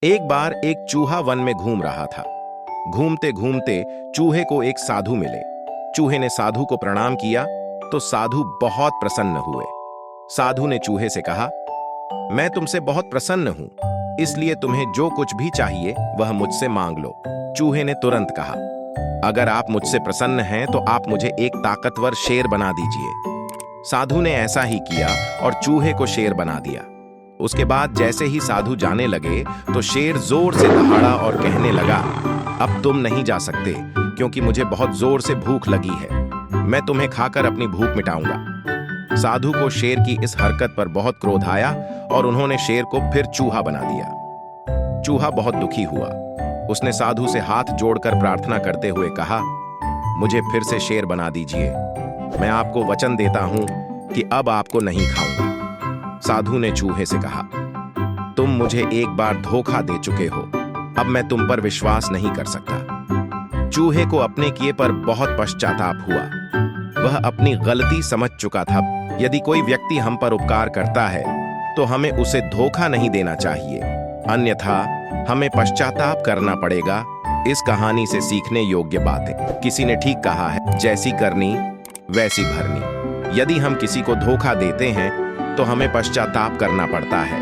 एक बार एक चूहा वन में घूम रहा था। घूमते घूमते चूहे को एक साधु मिले। चूहे ने साधु को प्रणाम किया तो साधु बहुत प्रसन्न हुए। साधु ने चूहे से कहा, मैं तुमसे बहुत प्रसन्न हूं, इसलिए तुम्हें जो कुछ भी चाहिए वह मुझसे मांग लो। चूहे ने तुरंत कहा, अगर आप मुझसे प्रसन्न हैं तो आप मुझे एक ताकतवर शेर बना दीजिए। साधु ने ऐसा ही किया और चूहे को शेर बना दिया। उसके बाद जैसे ही साधु जाने लगे तो शेर जोर से दहाड़ा और कहने लगा, अब तुम नहीं जा सकते क्योंकि मुझे बहुत जोर से भूख लगी है। मैं तुम्हें खाकर अपनी भूख मिटाऊंगा। साधु को शेर की इस हरकत पर बहुत क्रोध आया और उन्होंने शेर को फिर चूहा बना दिया। चूहा बहुत दुखी हुआ। उसने साधु से हाथ जोड़कर प्रार्थना करते हुए कहा, मुझे फिर से शेर बना दीजिए। मैं आपको वचन देता हूं कि अब आपको नहीं खाऊंगा। साधु ने चूहे से कहा, तुम मुझे एक बार धोखा दे चुके हो, अब मैं तुम पर विश्वास नहीं कर सकता। चूहे को अपने किए पर बहुत पश्चाताप हुआ। वह अपनी गलती समझ चुका था। यदि कोई व्यक्ति हम पर उपकार करता है तो हमें उसे धोखा नहीं देना चाहिए, अन्यथा हमें पश्चाताप करना पड़ेगा। इस कहानी से सीखने योग्य बातें। किसी ने ठीक कहा है, जैसी करनी वैसी भरनी। यदि हम किसी को धोखा देते हैं तो हमें पश्चाताप करना पड़ता है।